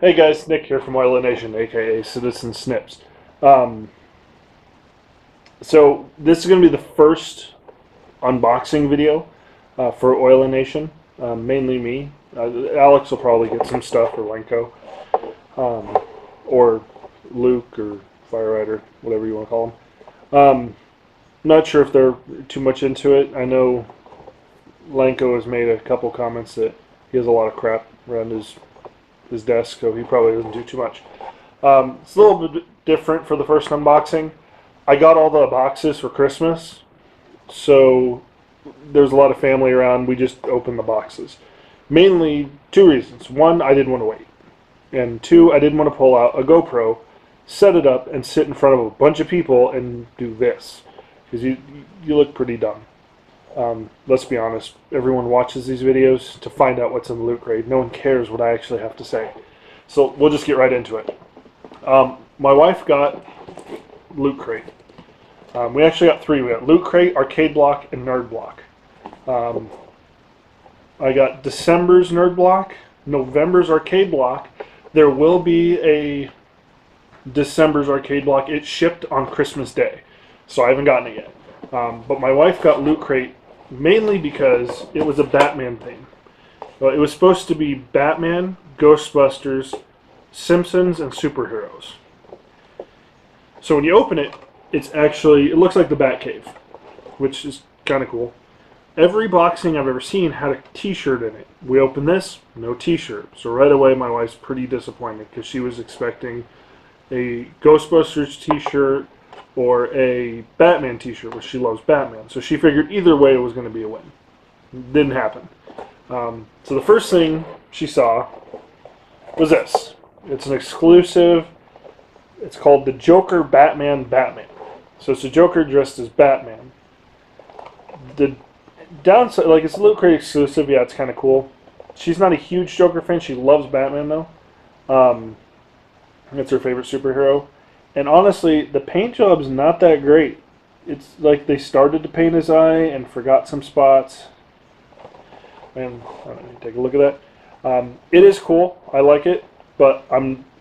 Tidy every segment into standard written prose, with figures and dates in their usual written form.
Hey guys, Nick here from Oil Nation, aka Citizensnips. Um, so this is going to be the first unboxing video for Oil Nation, mainly me. Alex will probably get some stuff, or Lenko, or Luke, or Fire Rider, whatever you want to call them. Not sure if they're too much into it. I know Lenko has made a couple comments that he has a lot of crap around his desk, so he probably doesn't do too much. It's a little bit different for the first unboxing. I got all the boxes for Christmas, so there's a lot of family around. We just opened the boxes. Mainly two reasons. One, I didn't want to wait. And two, I didn't want to pull out a GoPro, set it up, and sit in front of a bunch of people and do this. Because you look pretty dumb. Let's be honest, everyone watches these videos to find out what's in the loot crate. No one cares what I actually have to say. So we'll just get right into it. My wife got loot crate. We actually got three. We got loot crate, arcade block, and nerd block. I got December's nerd block, November's arcade block. There will be a December's arcade block. It shipped on Christmas Day, so I haven't gotten it yet. But my wife got loot crate mainly because it was a Batman thing. Well, it was supposed to be Batman, Ghostbusters, Simpsons, and superheroes. So when you open it, it looks like the Batcave, which is kind of cool. Every boxing I've ever seen had a t-shirt in it. We opened this, no t-shirt. So right away my wife's pretty disappointed because she was expecting a Ghostbusters t-shirt or a Batman t-shirt, which she loves Batman. So she figured either way it was going to be a win. Didn't happen. So the first thing she saw was this. It's an exclusive. It's called the Joker Batman. So it's a Joker dressed as Batman. The downside, like, it's a Loot Crate exclusive. Yeah, it's kind of cool. She's not a huge Joker fan. She loves Batman though. It's her favorite superhero. And honestly, the paint job's not that great. It's like they started to paint his eye and forgot some spots. And I don't know, take a look at that. It is cool. I like it. But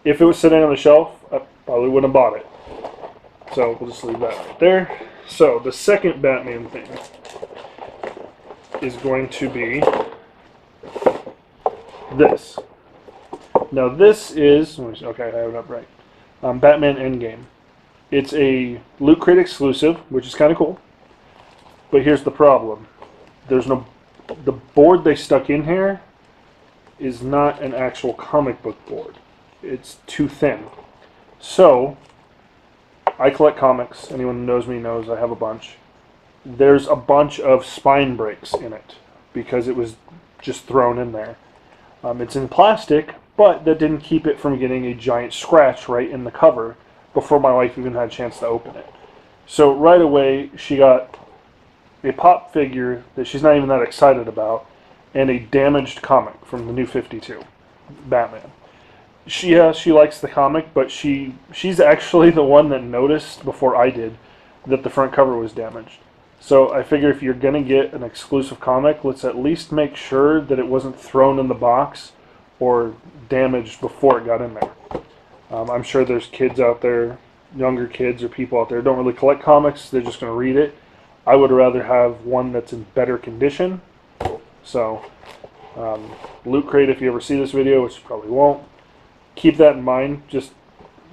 if it was sitting on the shelf, I probably wouldn't have bought it. So we'll just leave that right there. So the second Batman thing is going to be this. Now this is, okay, I have it up right. Batman Endgame. It's a Loot Crate exclusive, which is kind of cool. But here's the problem. The board they stuck in here is not an actual comic book board. It's too thin. So, I collect comics. Anyone who knows me knows I have a bunch. There's a bunch of spine breaks in it because it was just thrown in there. It's in plastic, but that didn't keep it from getting a giant scratch right in the cover before my wife even had a chance to open it. So right away, she got a pop figure that she's not even that excited about, and a damaged comic from the New 52, Batman. She likes the comic, but she's actually the one that noticed before I did that the front cover was damaged. So I figure if you're going to get an exclusive comic, let's at least make sure that it wasn't thrown in the box or damaged before it got in there. I'm sure there's kids out there, younger kids or people out there who don't really collect comics. They're just going to read it. I would rather have one that's in better condition. So, Loot Crate, if you ever see this video, which you probably won't, keep that in mind. Just,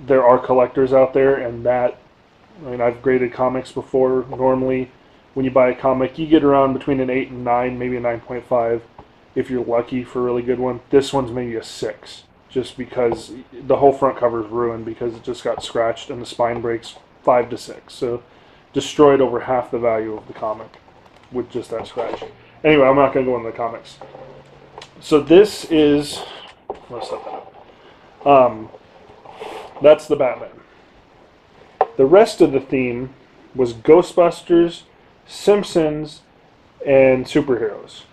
there are collectors out there, and I've graded comics before. Normally, when you buy a comic, you get around between an 8 and 9, maybe a 9.5. If you're lucky for a really good one. This one's maybe a 6, just because the whole front cover is ruined because it just got scratched and the spine breaks 5 to 6. So destroyed over half the value of the comic with just that scratch. Anyway, I'm not going to go into the comics. So this is, let's set that up. That's the Batman. The rest of the theme was Ghostbusters, Simpsons, and superheroes.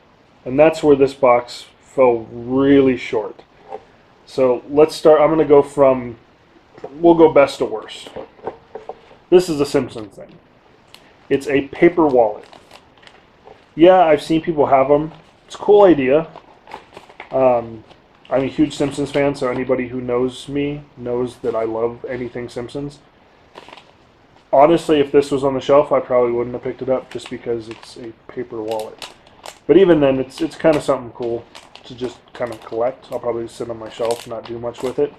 And that's where this box fell really short. So let's start. I'm going to go we'll go best to worst. This is a Simpsons thing. It's a paper wallet. Yeah, I've seen people have them. It's a cool idea. I'm a huge Simpsons fan, so anybody who knows me knows that I love anything Simpsons. Honestly, if this was on the shelf, I probably wouldn't have picked it up just because it's a paper wallet. But even then, it's kind of something cool to just kind of collect. I'll probably sit on my shelf, not do much with it.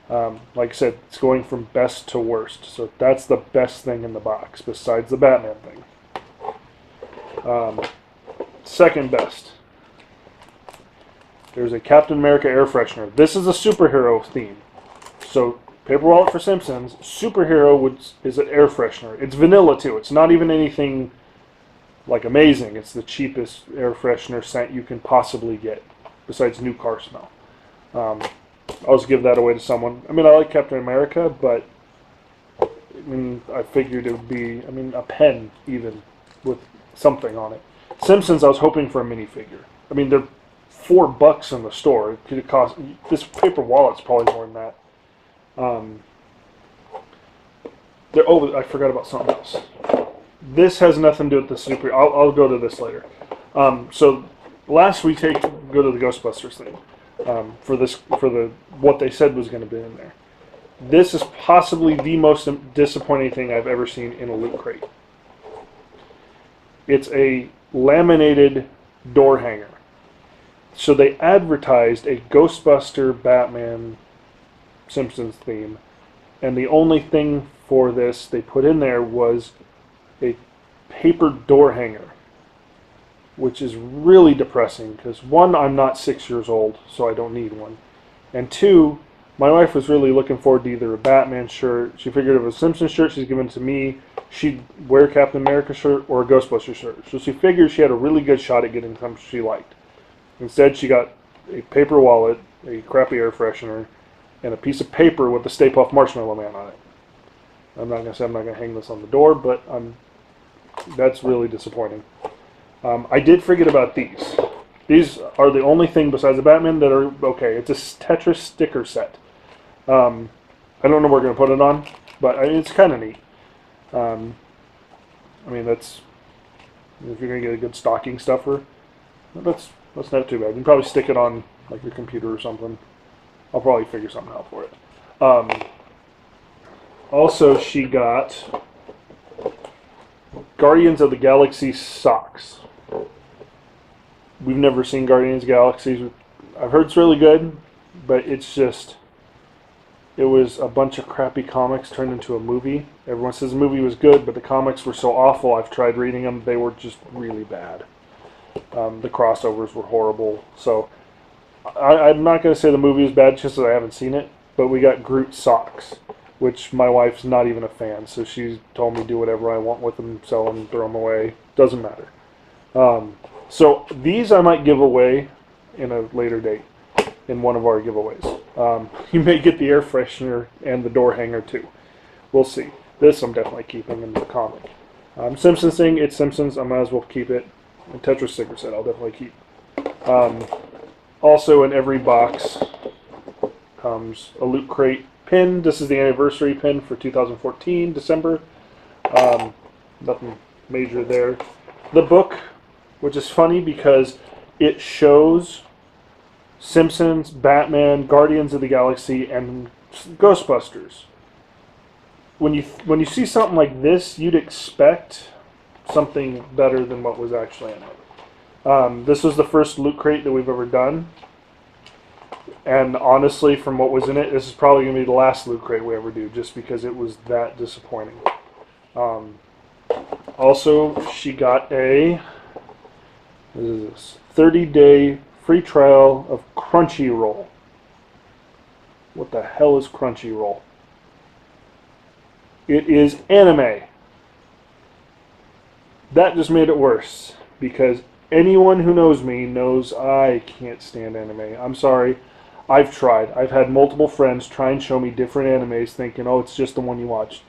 Like I said, it's going from best to worst. So that's the best thing in the box, besides the Batman thing. Second best. There's a Captain America air freshener. This is a superhero theme. So, paper wallet for Simpsons, superhero is an air freshener. It's vanilla too. It's not even anything like amazing. It's the cheapest air freshener scent you can possibly get, besides new car smell. I'll just give that away to someone. I mean, I like Captain America, but I mean, I figured it would be, I mean, a pen even with something on it. Simpsons, I was hoping for a minifigure. I mean, they're $4 in the store. It could cost, this paper wallet's probably more than that. Oh, I forgot about something else. This has nothing to do with the super. I'll go to this later. So last week, go to the Ghostbusters thing for what they said was going to be in there. This is possibly the most disappointing thing I've ever seen in a loot crate. It's a laminated door hanger. So they advertised a Ghostbuster Batman Simpsons theme, and the only thing for this they put in there was a paper door hanger, which is really depressing because one, I'm not 6 years old, so I don't need one, and two, my wife was really looking forward to either a Batman shirt. She figured if it was a Simpsons shirt she's given to me, she'd wear a Captain America shirt or a Ghostbuster shirt. So she figured she had a really good shot at getting something she liked. Instead, she got a paper wallet, a crappy air freshener, and a piece of paper with the Stay Puft Marshmallow Man on it. I'm not going to say I'm not going to hang this on the door, but that's really disappointing. I did forget about these. These are the only thing besides the Batman that are okay. It's a Tetris sticker set. I don't know where we're going to put it on, but I mean, it's kind of neat. I mean, that's, if you're going to get a good stocking stuffer, that's not too bad. You can probably stick it on like your computer or something. I'll probably figure something out for it. Also, she got Guardians of the Galaxy socks. We've never seen Guardians of the Galaxy. I've heard it's really good, but it's just, it was a bunch of crappy comics turned into a movie. Everyone says the movie was good, but the comics were so awful. I've tried reading them. They were just really bad. The crossovers were horrible. So I'm not going to say the movie is bad just because I haven't seen it, but we got Groot socks, which my wife's not even a fan, so she told me do whatever I want with them, sell them, throw them away. Doesn't matter. So these I might give away in a later date in one of our giveaways. You may get the air freshener and the door hanger too. We'll see. This I'm definitely keeping in the comic. Simpsons thing, it's Simpsons. I might as well keep it. And Tetris sticker set, I'll definitely keep. Also in every box comes a Loot Crate pin. This is the anniversary pin for 2014, December. Nothing major there. The book, which is funny because it shows Simpsons, Batman, Guardians of the Galaxy, and Ghostbusters. When you see something like this, you'd expect something better than what was actually in it. This was the first Loot Crate that we've ever done. And honestly, from what was in it, this is probably going to be the last Loot Crate we ever do, just because it was that disappointing. Also, she got a 30-day free trial of Crunchyroll. What the hell is Crunchyroll? It is anime. That just made it worse, because anyone who knows me knows I can't stand anime. I'm sorry. I've tried. I've had multiple friends try and show me different animes thinking, oh, it's just the one you watched.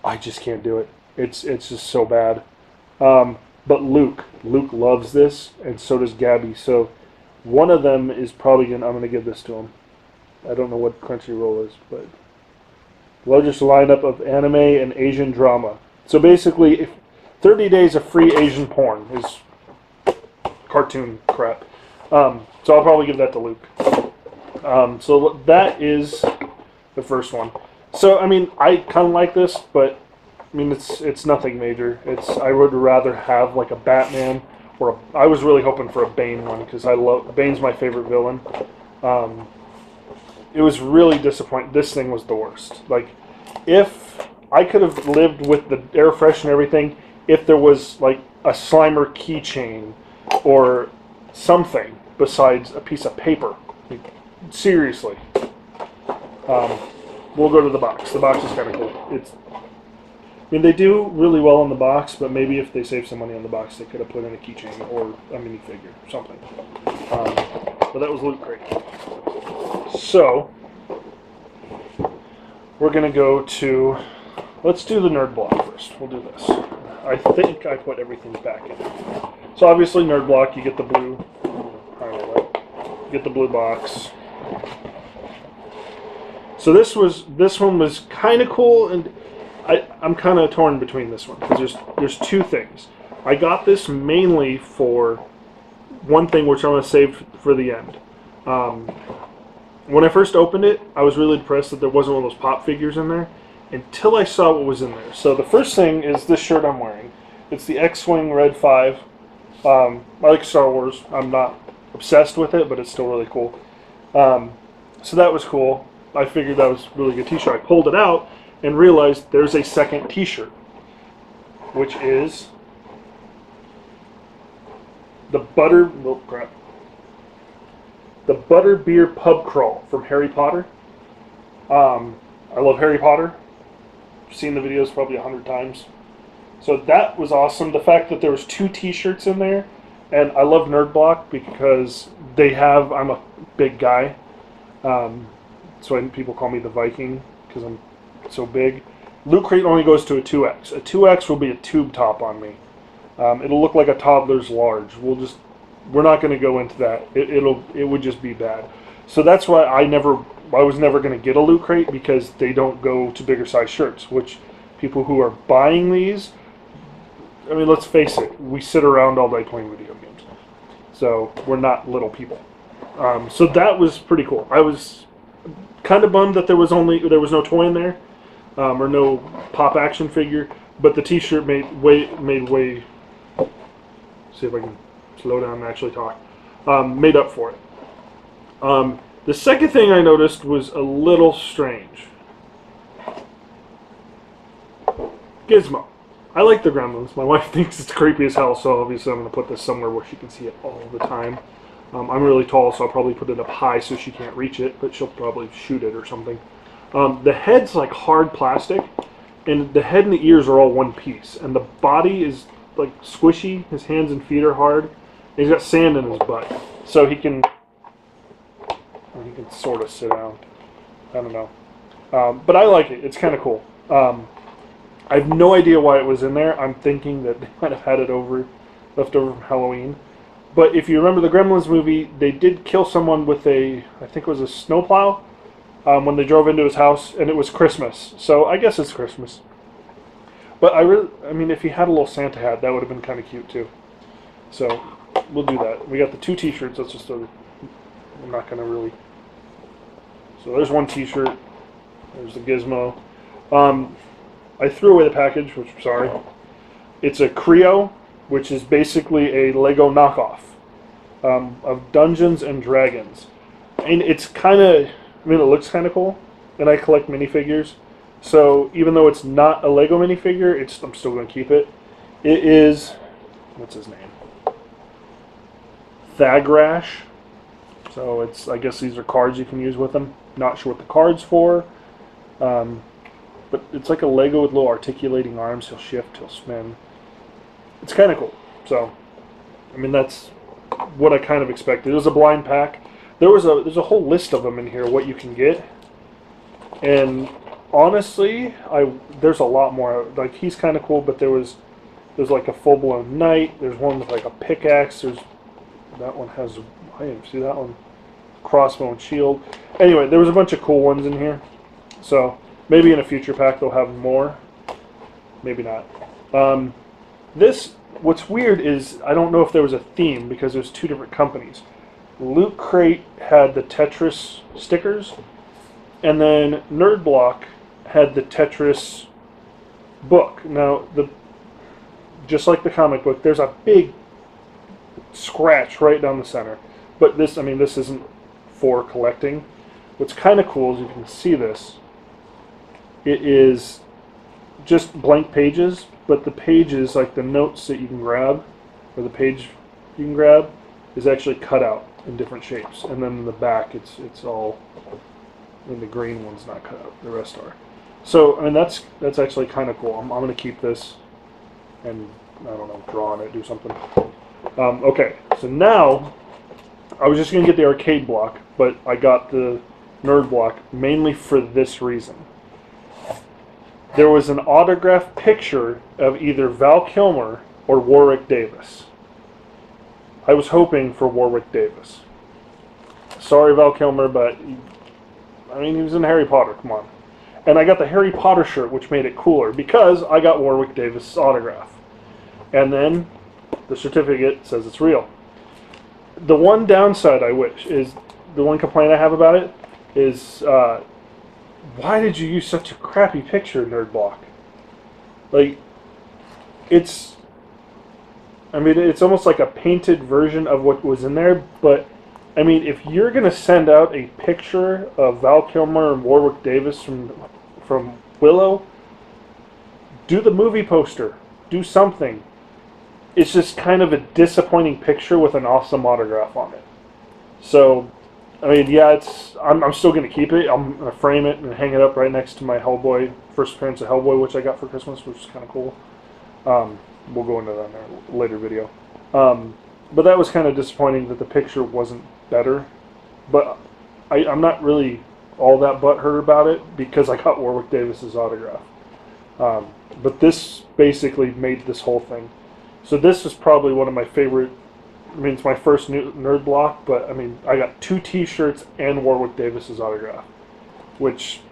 I just can't do it. It's just so bad. But Luke loves this, and so does Gabby. So one of them is probably I'm going to give this to him. I don't know what Crunchyroll is, but largest lineup of anime and Asian drama. So basically, if 30 days of free Asian porn is cartoon crap. So I'll probably give that to Luke. So that is the first one. So I mean, I kind of like this, but I mean, it's nothing major. I would rather have like a Batman, or I was really hoping for a Bane one because Bane's my favorite villain. It was really disappointing. This thing was the worst. Like, if I could have lived with the air fresh and everything, if there was like a Slimer keychain or something besides a piece of paper. Like, seriously. We'll go to the box. The box is kind of cool. I mean, they do really well in the box, but maybe if they saved some money on the box, they could have put in a keychain or a minifigure or something. But that was Loot Crate. So, we're going to go to... Let's do the Nerd Block first. We'll do this. I think I put everything back in. So obviously, Nerd Block, you get the blue... You get the blue box. So this one was kind of cool, and I'm kind of torn between this one because there's two things. I got this mainly for one thing, which I'm going to save for the end. When I first opened it, I was really depressed that there wasn't one of those pop figures in there until I saw what was in there. So the first thing is this shirt I'm wearing. It's the X-Wing Red 5. I like Star Wars. I'm not obsessed with it, but it's still really cool. So that was cool. I figured that was a really good t-shirt. I pulled it out and realized there's a second t-shirt, which is the Butterbeer Pub Crawl from Harry Potter. I love Harry Potter. I've seen the videos probably 100 times. So that was awesome. The fact that there was two t-shirts in there, and I love Nerd Block because I'm a big guy. So people call me the Viking because I'm so big. Loot Crate only goes to a 2X. A 2X will be a tube top on me. It'll look like a toddler's large. We're not going to go into that. It would just be bad. So that's why I was never going to get a Loot Crate, because they don't go to bigger size shirts, which people who are buying these, I mean, let's face it, we sit around all day playing video games. So we're not little people. So that was pretty cool. I was kind of bummed that there was no toy in there, or no pop action figure, but the t-shirt made way see if I can slow down and actually talk, made up for it. The second thing I noticed was a little strange. Gizmo. I like the Gremlins. My wife thinks it's creepy as hell, so obviously I'm going to put this somewhere where she can see it all the time. I'm really tall, so I'll probably put it up high so she can't reach it, but she'll probably shoot it or something. The head's like hard plastic, and the head and the ears are all one piece, and the body is like squishy. His hands and feet are hard. And he's got sand in his butt, so he can sort of sit down. I don't know, but I like it. It's kind of cool. I have no idea why it was in there. I'm thinking that they might have had it left over from Halloween. But if you remember the Gremlins movie, they did kill someone with I think it was a snowplow, when they drove into his house, and it was Christmas. So I guess it's Christmas. But I mean, if he had a little Santa hat, that would have been kind of cute too. So we'll do that. We got the two t-shirts. That's just I'm not going to really... So there's one t-shirt. There's the Gizmo. I threw away the package, which I'm sorry. It's a Creo, which is basically a Lego knockoff of Dungeons and Dragons. And it's kind of, I mean, it looks kind of cool. And I collect minifigures. So even though it's not a Lego minifigure, I'm still going to keep it. It is, what's his name? Thagrash. So I guess these are cards you can use with them. Not sure what the card's for. But it's like a Lego with little articulating arms. He'll shift, he'll spin. It's kind of cool. So, I mean, that's what I kind of expected. It was a blind pack. There's a whole list of them in here, what you can get. And honestly, there's a lot more. Like, he's kind of cool, but there's like a full-blown knight. There's one with like a pickaxe. That one has, I didn't see that one. Crossbow and shield. Anyway, there was a bunch of cool ones in here. So, maybe in a future pack they'll have more. Maybe not. What's weird is, I don't know if there was a theme, because there's two different companies. Loot Crate had the Tetris stickers, and then Nerd Block had the Tetris book. Now, just like the comic book, there's a big scratch right down the center. But this, I mean, this isn't for collecting. What's kind of cool is you can see this. It is just blank pages, but the pages, like the notes that you can grab, or the page you can grab, is actually cut out in different shapes. And then in the back, it's all, and the green one's not cut out. The rest are. So, I mean, that's actually kind of cool. I'm going to keep this and, I don't know, draw on it, do something. Okay, so now, I was just going to get the arcade block, but I got the Nerd Block mainly for this reason. There was an autographed picture of either Val Kilmer or Warwick Davis. I was hoping for Warwick Davis. Sorry, Val Kilmer, but I mean, he was in Harry Potter, come on. And I got the Harry Potter shirt, which made it cooler, because I got Warwick Davis' autograph. And then the certificate says it's real. The one downside I wish is, the one complaint I have about it is, why did you use such a crappy picture, Nerd Block? Like, it's, I mean, it's almost like a painted version of what was in there, but, I mean, if you're going to send out a picture of Val Kilmer and Warwick Davis from Willow, do the movie poster. Do something. It's just kind of a disappointing picture with an awesome autograph on it. So, I mean, yeah, I'm still going to keep it. I'm going to frame it and hang it up right next to my Hellboy, first appearance of Hellboy, which I got for Christmas, which is kind of cool. We'll go into that in a later video. But that was kind of disappointing that the picture wasn't better. But I'm not really all that butthurt about it because I got Warwick Davis's autograph. But this basically made this whole thing. So this is probably one of my favorite. I mean, it's my first Nerd Block, but I mean, I got 2 T-shirts and Warwick Davis's autograph, which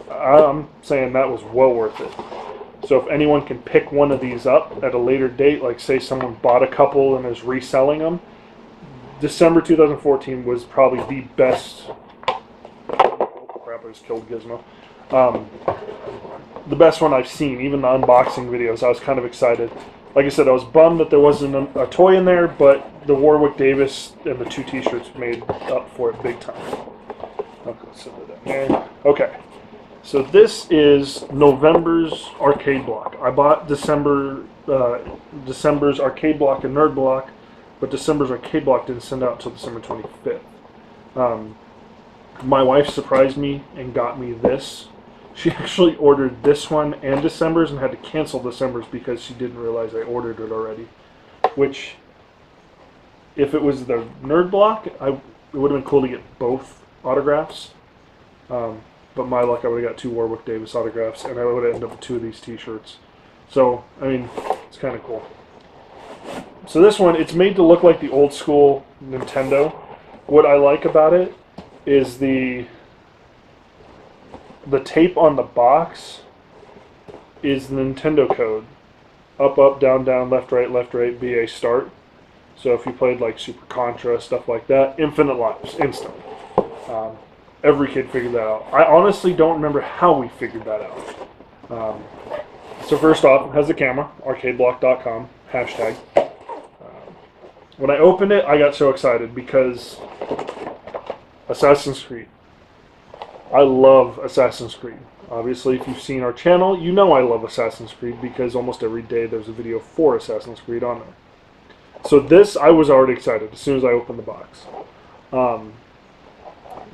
I'm saying that was well worth it. So if anyone can pick one of these up at a later date, like say someone bought a couple and is reselling them, December 2014 was probably the best. Oh crap! I just killed Gizmo. The best one I've seen. Even the unboxing videos, I was kind of excited. Like I said, I was bummed that there wasn't a toy in there, but the Warwick Davis and the 2 T-shirts made up for it big time. Okay, let's set that down there. Okay, so this is November's arcade block. I bought December's arcade block and Nerd Block, but December's arcade block didn't send out until December 25th. My wife surprised me and got me this. She actually ordered this one and December's and had to cancel December's because she didn't realize I ordered it already. Which, if it was the Nerd Block, it would have been cool to get both autographs. But my luck, I would have got 2 Warwick Davis autographs, and I would have ended up with 2 of these T-shirts. So, I mean, it's kind of cool. So this one, it's made to look like the old school Nintendo. What I like about it is the tape on the box is the Nintendo code. Up, up, down, down, left, right, BA, start. So if you played like Super Contra, stuff like that, infinite lives, instant. Every kid figured that out. I honestly don't remember how we figured that out. So first off, it has the camera, arcadeblock.com, hashtag. When I opened it, I got so excited because Assassin's Creed. I love Assassin's Creed. Obviously, if you've seen our channel, you know I love Assassin's Creed because almost every day there's a video for Assassin's Creed on there. So this, I was already excited as soon as I opened the box.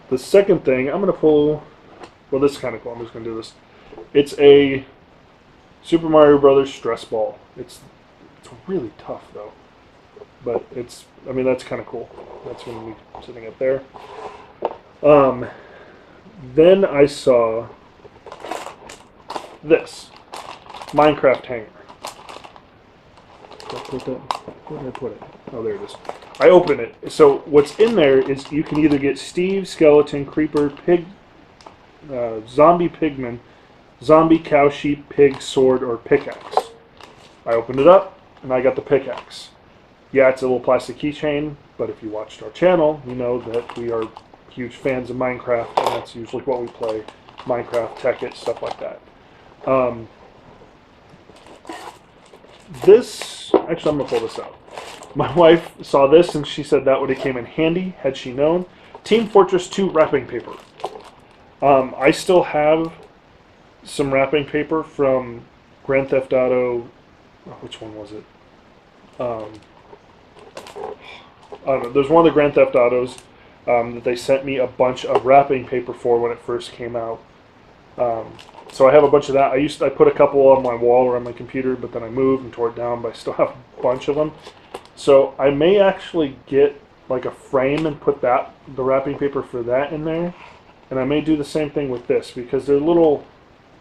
The second thing, I'm going to pull, well, this is kind of cool. I'm just going to do this. It's a Super Mario Brothers stress ball. It's really tough, though. But it's, I mean, that's kind of cool. That's going to be sitting up there. Then I saw this Minecraft hanger. Where did I put it? Oh, there it is. I open it. So what's in there is you can either get Steve, Skeleton, Creeper, Pig, Zombie Pigman, Zombie, Cow, Sheep, Pig, Sword, or Pickaxe. I opened it up and I got the pickaxe. Yeah, it's a little plastic keychain. But if you watched our channel, you know that we are huge fans of Minecraft, and that's usually what we play. Minecraft, Tekkit, stuff like that. Actually, I'm going to pull this out. My wife saw this, and she said that would have came in handy had she known. Team Fortress 2 wrapping paper. I still have some wrapping paper from Grand Theft Auto. Which one was it? I don't know. There's one of the Grand Theft Autos that they sent me a bunch of wrapping paper for when it first came out. So I have a bunch of that. I put a couple on my wall or on my computer, but then I moved and tore it down. But I still have a bunch of them. So I may actually get like a frame and put the wrapping paper for that in there. And I may do the same thing with this because they're little.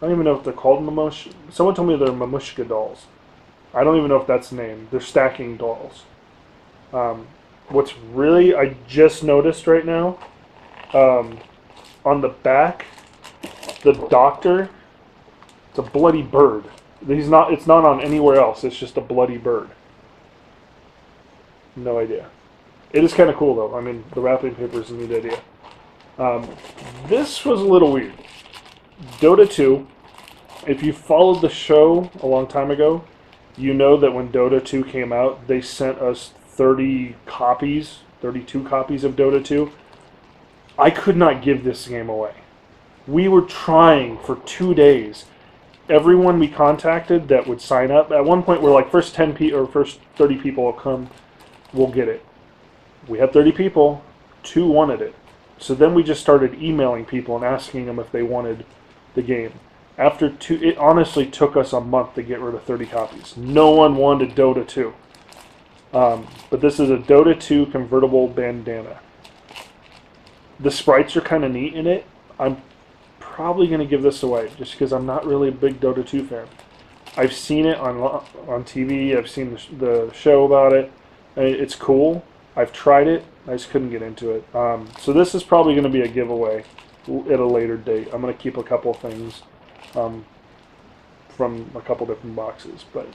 I don't even know if they're called mamush. Someone told me they're mamushka dolls. I don't even know if that's the name. They're stacking dolls. What's really I just noticed right now on the back, the doctor. It's a bloody bird. It's not on anywhere else. It's just a bloody bird. No idea. It is kind of cool though. I mean, the wrapping paper is a neat idea. This was a little weird. Dota 2. If you followed the show a long time ago, you know that when Dota 2 came out, they sent us 32 copies of Dota 2. I could not give this game away. We were trying for 2 days. Everyone we contacted that would sign up, at one point we're like, first 10 people or first 30 people will come, we'll get it. We had 30 people, 2 wanted it. So then we just started emailing people and asking them if they wanted the game. After 2, it honestly took us a month to get rid of 30 copies. No one wanted Dota 2. But this is a Dota 2 convertible bandana. The sprites are kind of neat in it. I'm probably going to give this away just because I'm not really a big Dota 2 fan. I've seen it on TV. I've seen the show about it. It's cool. I've tried it. I just couldn't get into it. So this is probably going to be a giveaway at a later date. I'm going to keep a couple things from a couple different boxes. But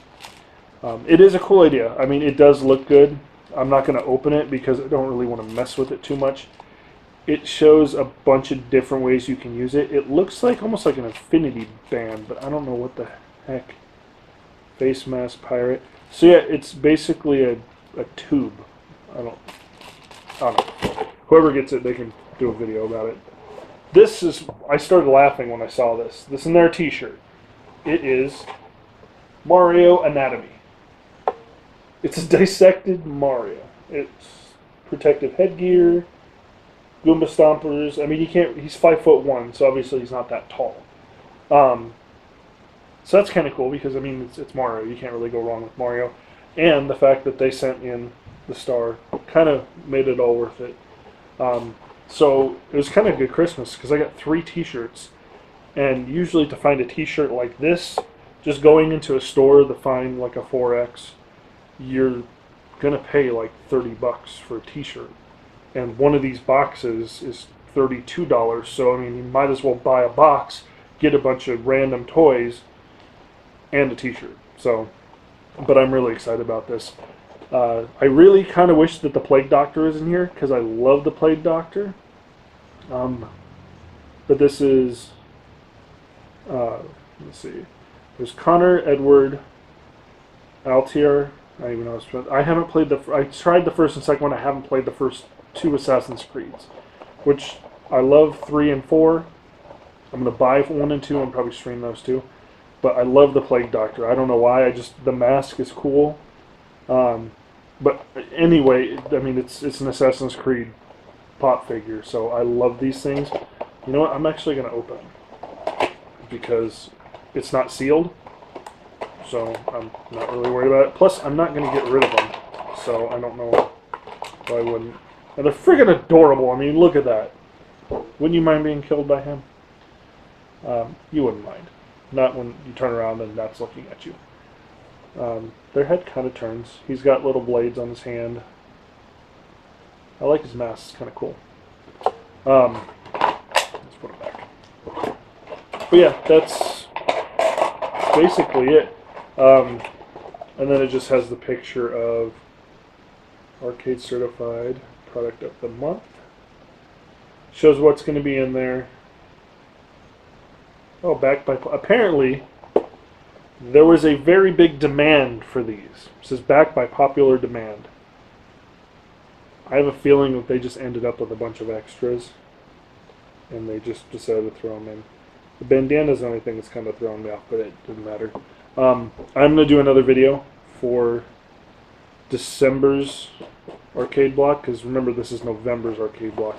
it is a cool idea. I mean, it does look good. I'm not going to open it because I don't really want to mess with it too much. It shows a bunch of different ways you can use it. It looks like almost like an infinity band, but I don't know what the heck. Face mask pirate. So yeah, it's basically a tube. I don't know. Whoever gets it, they can do a video about it. I started laughing when I saw this. This is their t-shirt. It is Mario Anatomy. It's a dissected Mario. It's protective headgear, Goomba stompers. I mean, he's 5'1", so obviously he's not that tall. So that's kind of cool because, I mean, it's Mario. You can't really go wrong with Mario. And the fact that they sent in the star kind of made it all worth it. So it was kind of a good Christmas because I got 3 t-shirts. And usually to find a t-shirt like this, just going into a store to find like a 4X, you're going to pay like $30 for a t-shirt. And one of these boxes is $32. So, I mean, you might as well buy a box, get a bunch of random toys, and a t-shirt. So, but I'm really excited about this. I really kind of wish that the Plague Doctor is in here because I love the Plague Doctor. But this is, let's see, there's Connor, Edward, Altier. I don't even know. I haven't played I tried the first and second one. I haven't played the first 2 Assassin's Creeds, which I love 3 and 4. I'm gonna buy 1 and 2 and probably stream those 2. But I love the Plague Doctor. I don't know why. The mask is cool. But anyway, I mean, it's an Assassin's Creed pop figure, so I love these things. You know what? I'm actually going to open them because it's not sealed, so I'm not really worried about it. Plus, I'm not going to get rid of them, so I don't know why I wouldn't. And they're friggin' adorable. I mean, look at that. Wouldn't you mind being killed by him? You wouldn't mind. Not when you turn around and that's looking at you. Their head kind of turns. He's got little blades on his hand. I like his mask. It's kind of cool. Let's put it back. But yeah, that's basically it. And then it just has the picture of Arcade certified product of the month. Shows what's going to be in there. Oh, backed by... Apparently, there was a very big demand for these. It says backed by popular demand. I have a feeling that they just ended up with a bunch of extras. And they just decided to throw them in. The bandana is the only thing that's kind of throwing me off, but it didn't matter. I'm going to do another video for December's arcade block, because remember, this is November's arcade block.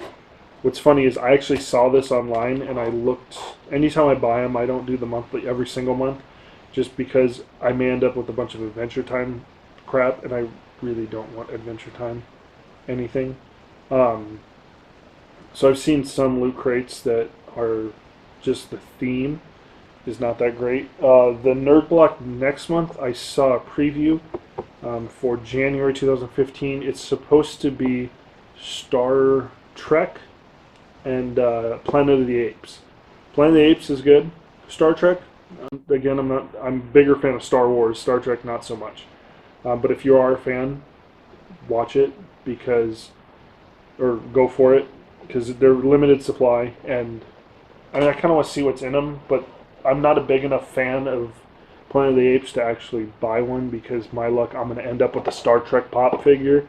What's funny is I actually saw this online, and I looked. Anytime I buy them, I don't do the monthly every single month, just because I may end up with a bunch of Adventure Time crap, and I really don't want Adventure Time anything. So I've seen some loot crates that are just the theme is not that great. The Nerd Block next month, I saw a preview for January 2015. It's supposed to be Star Trek and Planet of the Apes. Planet of the Apes is good. Star Trek, again, I'm a bigger fan of Star Wars. Star Trek, not so much. But if you are a fan, watch it or go for it, because they're limited supply, and I mean, I kind of want to see what's in them, but I'm not a big enough fan of Planet of the Apes to actually buy one, because my luck, I'm going to end up with a Star Trek pop figure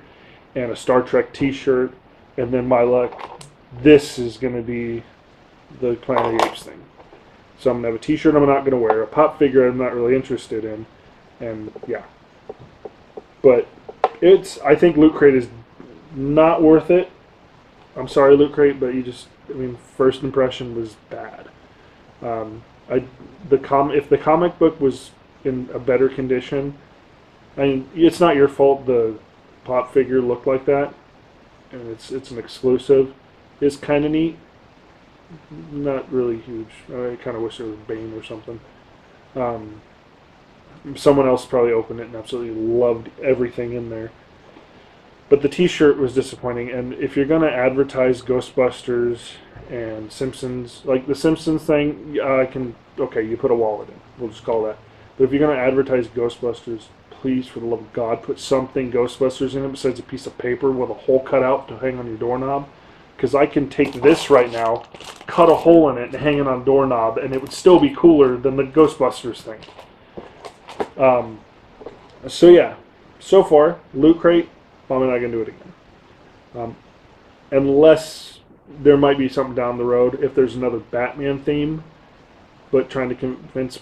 and a Star Trek t-shirt, and then my luck, this is going to be the Planet of the Apes thing. So I'm going to have a t-shirt I'm not going to wear, a pop figure I'm not really interested in, and yeah. But I think Loot Crate is not worth it. I'm sorry, Loot Crate, but first impression was bad. If the comic book was in a better condition, it's not your fault the pop figure looked like that, and it's an exclusive. It's kind of neat, not really huge. I kind of wish it was Bane or something. Someone else probably opened it and absolutely loved everything in there. But the t-shirt was disappointing, and if you're going to advertise Ghostbusters and Simpsons, like the Simpsons thing, okay, you put a wallet in. We'll just call that. But if you're going to advertise Ghostbusters, please, for the love of God, put something Ghostbusters in it besides a piece of paper with a hole cut out to hang on your doorknob. Because I can take this right now, cut a hole in it, and hang it on a doorknob, and it would still be cooler than the Ghostbusters thing. So yeah, so far, Loot Crate, I'm not going to do it again. Unless there might be something down the road, if there's another Batman theme, but trying to convince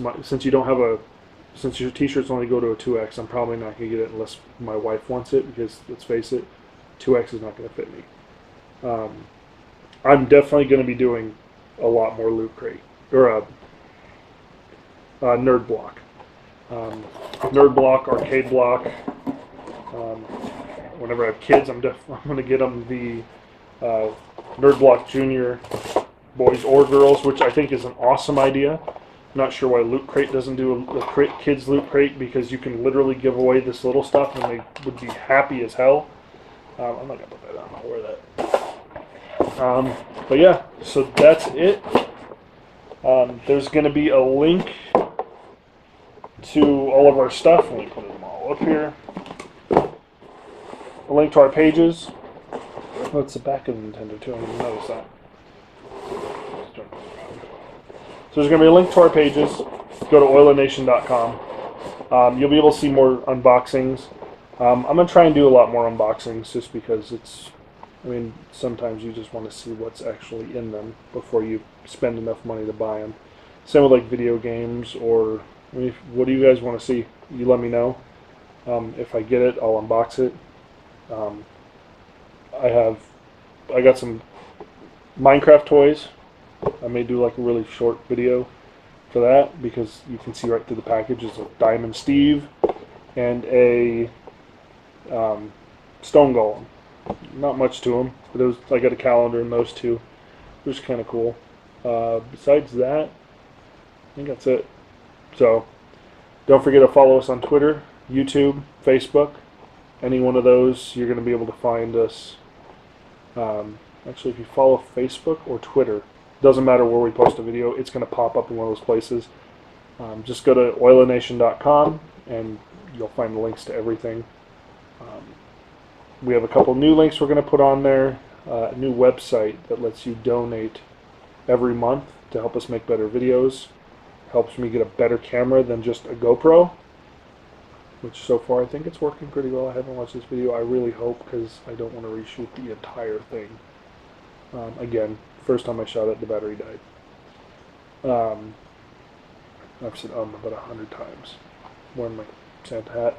since your t-shirts only go to a 2X, I'm probably not going to get it unless my wife wants it, because let's face it, 2X is not going to fit me. I'm definitely going to be doing a lot more Loot Crate, or Nerd Block. Nerd Block, Arcade Block. Whenever I have kids, I'm going to get them the Nerd Block Junior boys or girls, which I think is an awesome idea. Not sure why Loot Crate doesn't do a kids Loot Crate, because you can literally give away this little stuff and they would be happy as hell. I'm not going to put that on. I'll wear that. But yeah, so that's it. There's going to be a link to all of our stuff. Let me put them all up here. A link to our pages. Oh, it's the back of the Nintendo too. I didn't notice that. So there's going to be a link to our pages. Go to oilanation.com. You'll be able to see more unboxings. I'm going to try and do a lot more unboxings, just because sometimes you just want to see what's actually in them before you spend enough money to buy them. Same with like video games, or what do you guys want to see? You let me know. If I get it, I'll unbox it. I got some Minecraft toys. I may do like a really short video for that, because you can see right through the package is a Diamond Steve and a Stone Golem. Not much to them, but I got a calendar in those two, which is kind of cool. Besides that, I think that's it. So don't forget to follow us on Twitter, YouTube, Facebook. Any one of those, you're going to be able to find us. Actually, if you follow Facebook or Twitter, doesn't matter where we post a video, it's going to pop up in one of those places. Just go to oilanation.com and you'll find the links to everything. We have a couple new links we're going to put on there. A new website that lets you donate every month to help us make better videos. Helps me get a better camera than just a GoPro, which so far I think it's working pretty well. I haven't watched this video. I really hope, because I don't want to reshoot the entire thing. Again, first time I shot it, the battery died. I've said about 100 times. Wearing my Santa hat.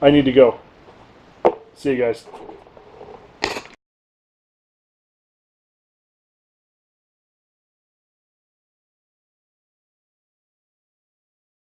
I need to go. See you guys.